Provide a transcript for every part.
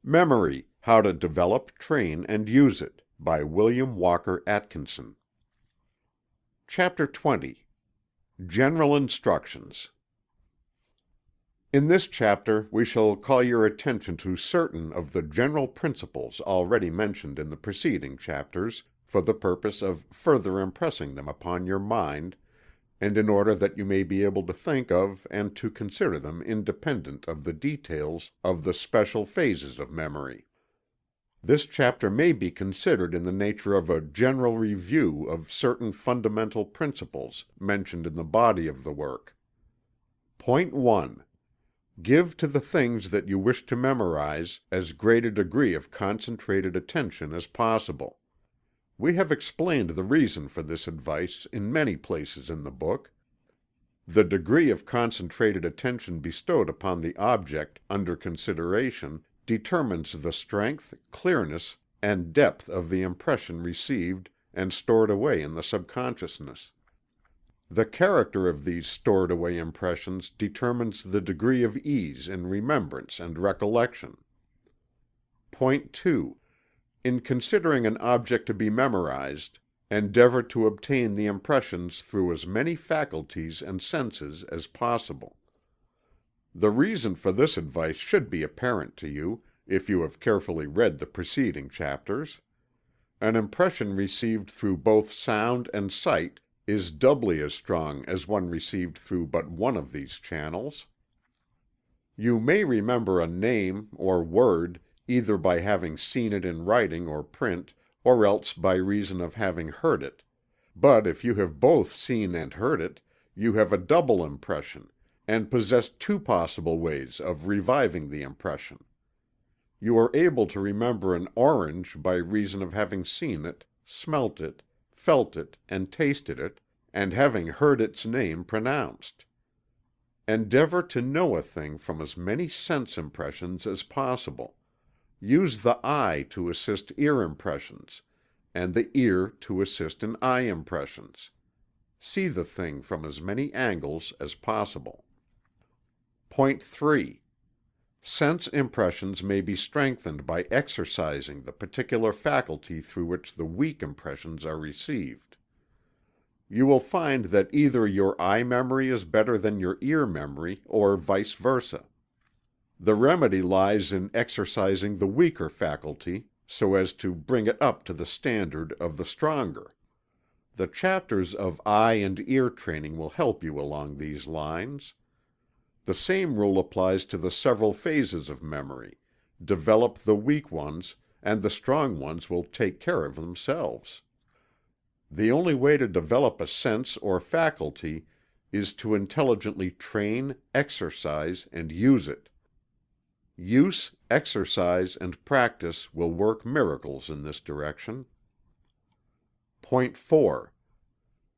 Memory: How to Develop, Train, and Use It, by William Walker Atkinson. Chapter 20. General Instructions. In this chapter we shall call your attention to certain of the general principles already mentioned in the preceding chapters, for the purpose of further impressing them upon your mind, and in order that you may be able to think of and to consider them independent of the details of the special phases of memory. This chapter may be considered in the nature of a general review of certain fundamental principles mentioned in the body of the work. Point 1. Give to the things that you wish to memorize as great a degree of concentrated attention as possible. We have explained the reason for this advice in many places in the book. The degree of concentrated attention bestowed upon the object under consideration determines the strength, clearness, and depth of the impression received and stored away in the subconsciousness. The character of these stored away impressions determines the degree of ease in remembrance and recollection. Point 2. In considering an object to be memorized, endeavor to obtain the impressions through as many faculties and senses as possible. The reason for this advice should be apparent to you, if you have carefully read the preceding chapters. An impression received through both sound and sight is doubly as strong as one received through but one of these channels. You may remember a name or word either by having seen it in writing or print, or else by reason of having heard it. But if you have both seen and heard it, you have a double impression, and possess two possible ways of reviving the impression. You are able to remember an orange by reason of having seen it, smelt it, felt it, and tasted it, and having heard its name pronounced. Endeavor to know a thing from as many sense impressions as possible. Use the eye to assist ear impressions, and the ear to assist in eye impressions. See the thing from as many angles as possible. Point 3. Sense impressions may be strengthened by exercising the particular faculty through which the weak impressions are received. You will find that either your eye memory is better than your ear memory, or vice versa. The remedy lies in exercising the weaker faculty so as to bring it up to the standard of the stronger. The chapters of eye and ear training will help you along these lines. The same rule applies to the several phases of memory. Develop the weak ones, and the strong ones will take care of themselves. The only way to develop a sense or faculty is to intelligently train, exercise, and use it. Use, exercise, and practice will work miracles in this direction. Point 4.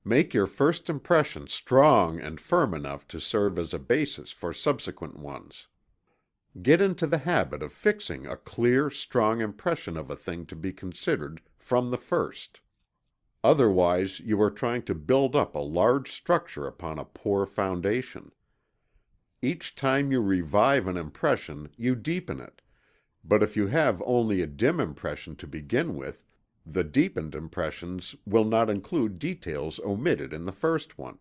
Make your first impression strong and firm enough to serve as a basis for subsequent ones. Get into the habit of fixing a clear, strong impression of a thing to be considered from the first. Otherwise, you are trying to build up a large structure upon a poor foundation. Each time you revive an impression, you deepen it, but if you have only a dim impression to begin with, the deepened impressions will not include details omitted in the first one.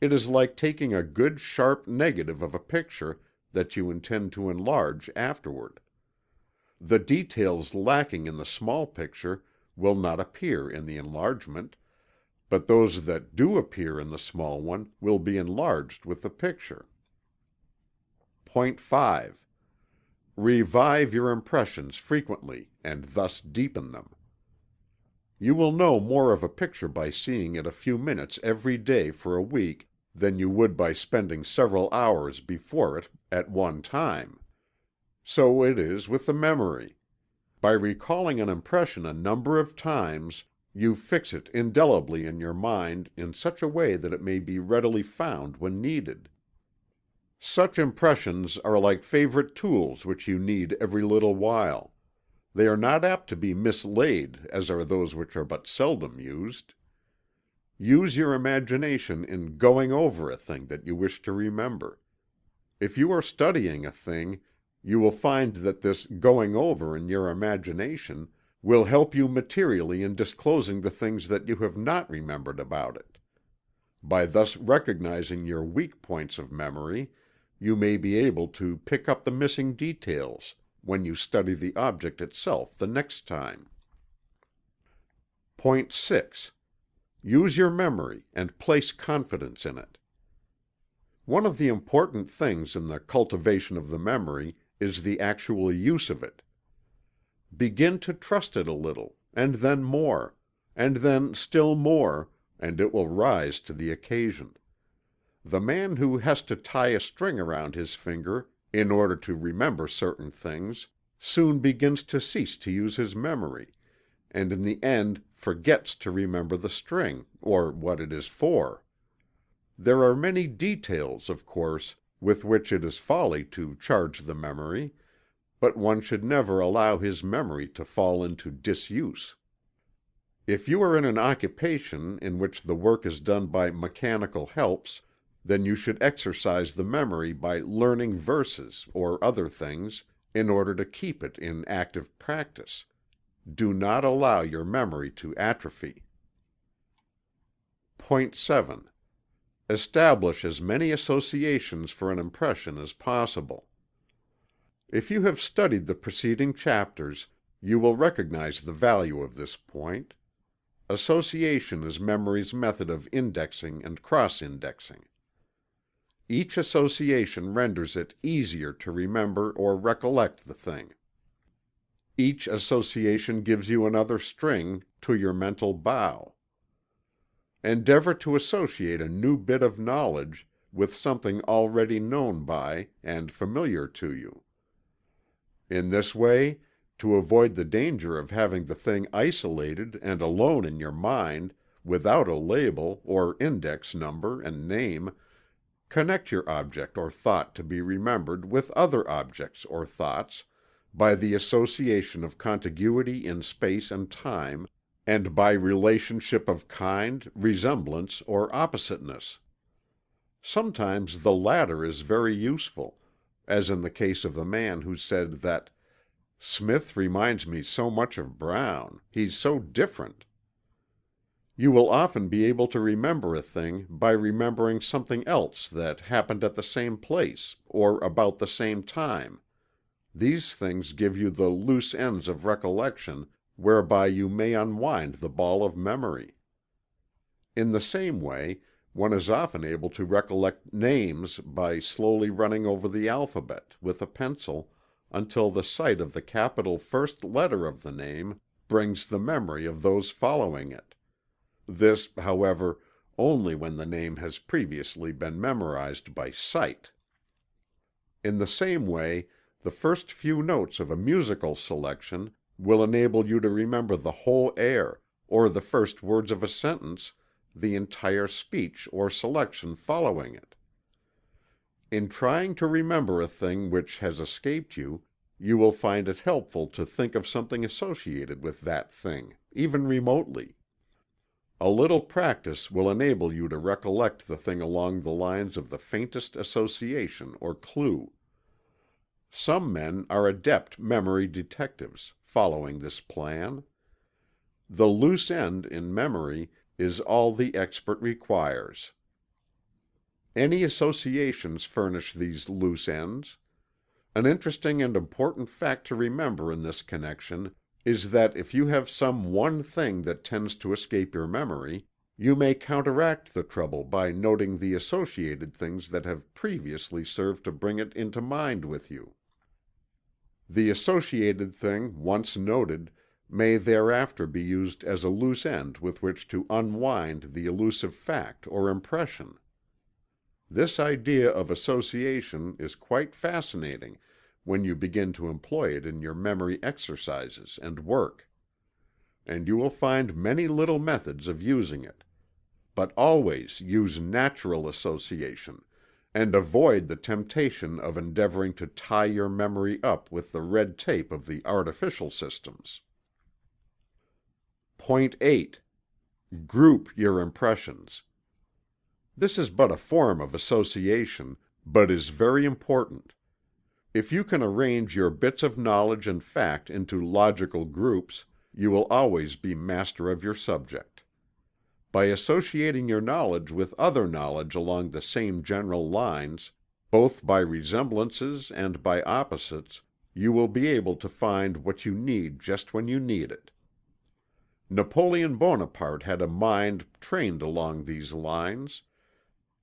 It is like taking a good sharp negative of a picture that you intend to enlarge afterward. The details lacking in the small picture will not appear in the enlargement, but those that do appear in the small one will be enlarged with the picture. Point 5. Revive your impressions frequently, and thus deepen them. You will know more of a picture by seeing it a few minutes every day for a week than you would by spending several hours before it at one time. So it is with the memory. By recalling an impression a number of times, you fix it indelibly in your mind in such a way that it may be readily found when needed. Such impressions are like favorite tools which you need every little while. They are not apt to be mislaid as are those which are but seldom used. Use your imagination in going over a thing that you wish to remember. If you are studying a thing, you will find that this going over in your imagination will help you materially in disclosing the things that you have not remembered about it. By thus recognizing your weak points of memory, you may be able to pick up the missing details when you study the object itself the next time. Point 6. Use your memory and place confidence in it. One of the important things in the cultivation of the memory is the actual use of it. Begin to trust it a little, and then more, and then still more, and it will rise to the occasion. The man who has to tie a string around his finger in order to remember certain things soon begins to cease to use his memory, and in the end forgets to remember the string, or what it is for. There are many details, of course, with which it is folly to charge the memory, but one should never allow his memory to fall into disuse. If you are in an occupation in which the work is done by mechanical helps, then you should exercise the memory by learning verses or other things in order to keep it in active practice. Do not allow your memory to atrophy. Point 7. Establish as many associations for an impression as possible. If you have studied the preceding chapters, you will recognize the value of this point. Association is memory's method of indexing and cross-indexing. Each association renders it easier to remember or recollect the thing. Each association gives you another string to your mental bow. Endeavor to associate a new bit of knowledge with something already known by and familiar to you. In this way, to avoid the danger of having the thing isolated and alone in your mind, without a label or index number and name, connect your object or thought to be remembered with other objects or thoughts by the association of contiguity in space and time, and by relationship of kind, resemblance, or oppositeness. Sometimes the latter is very useful, as in the case of the man who said that "Smith reminds me so much of Brown, he's so different." You will often be able to remember a thing by remembering something else that happened at the same place, or about the same time. These things give you the loose ends of recollection whereby you may unwind the ball of memory. In the same way, one is often able to recollect names by slowly running over the alphabet with a pencil until the sight of the capital first letter of the name brings the memory of those following it. This, however, only when the name has previously been memorized by sight. In the same way, the first few notes of a musical selection will enable you to remember the whole air, or the first words of a sentence, the entire speech or selection following it. In trying to remember a thing which has escaped you, you will find it helpful to think of something associated with that thing, even remotely. A little practice will enable you to recollect the thing along the lines of the faintest association or clue. Some men are adept memory detectives, following this plan. The loose end in memory is all the expert requires. Any associations furnish these loose ends. An interesting and important fact to remember in this connection is that if you have some one thing that tends to escape your memory, you may counteract the trouble by noting the associated things that have previously served to bring it into mind with you. The associated thing, once noted, may thereafter be used as a loose end with which to unwind the elusive fact or impression. This idea of association is quite fascinating when you begin to employ it in your memory exercises and work. And you will find many little methods of using it. But always use natural association, and avoid the temptation of endeavoring to tie your memory up with the red tape of the artificial systems. Point 8. Group your impressions. This is but a form of association, but is very important. If you can arrange your bits of knowledge and fact into logical groups, you will always be master of your subject. By associating your knowledge with other knowledge along the same general lines, both by resemblances and by opposites, you will be able to find what you need just when you need it. Napoleon Bonaparte had a mind trained along these lines.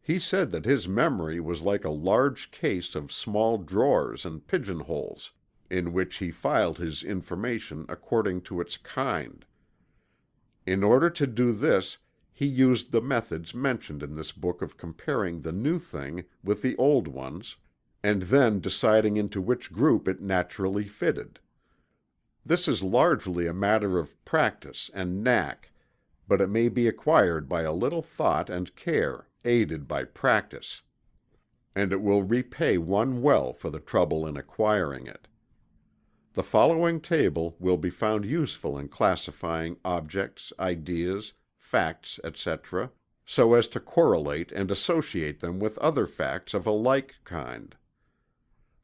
He said that his memory was like a large case of small drawers and pigeonholes, in which he filed his information according to its kind. In order to do this, he used the methods mentioned in this book of comparing the new thing with the old ones, and then deciding into which group it naturally fitted. This is largely a matter of practice and knack, but it may be acquired by a little thought and care, aided by practice. And it will repay one well for the trouble in acquiring it. The following table will be found useful in classifying objects, ideas, facts, etc., so as to correlate and associate them with other facts of a like kind.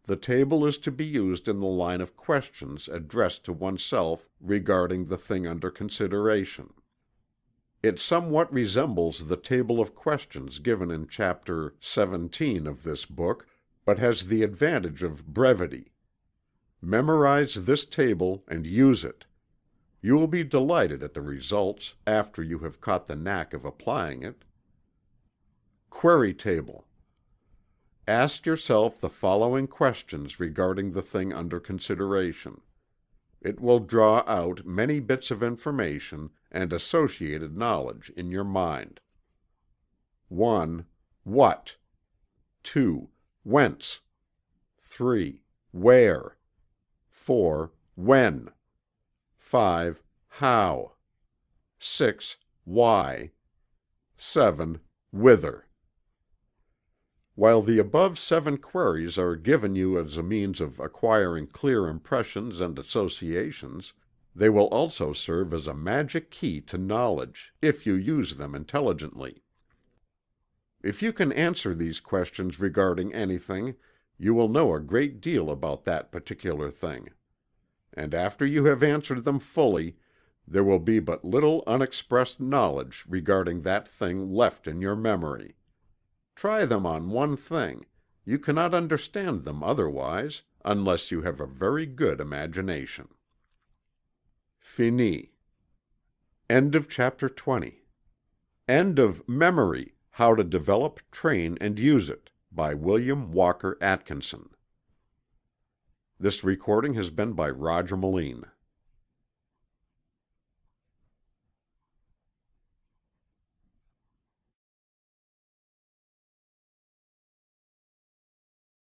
The table is to be used in the line of questions addressed to oneself regarding the thing under consideration. It somewhat resembles the table of questions given in Chapter 17 of this book, but has the advantage of brevity. Memorize this table and use it. You will be delighted at the results, after you have caught the knack of applying it. Query Table. Ask yourself the following questions regarding the thing under consideration. It will draw out many bits of information and associated knowledge in your mind. 1. What? 2. Whence? 3. Where? 4. When? 5. How? 6. Why? 7. Whither? While the above 7 queries are given you as a means of acquiring clear impressions and associations, they will also serve as a magic key to knowledge, if you use them intelligently. If you can answer these questions regarding anything, you will know a great deal about that particular thing. And after you have answered them fully, there will be but little unexpressed knowledge regarding that thing left in your memory. Try them on one thing. You cannot understand them otherwise, unless you have a very good imagination. Fini. End of Chapter 20. End of Memory: How to Develop, Train, and Use It, by William Walker Atkinson. This recording has been by Roger Moline.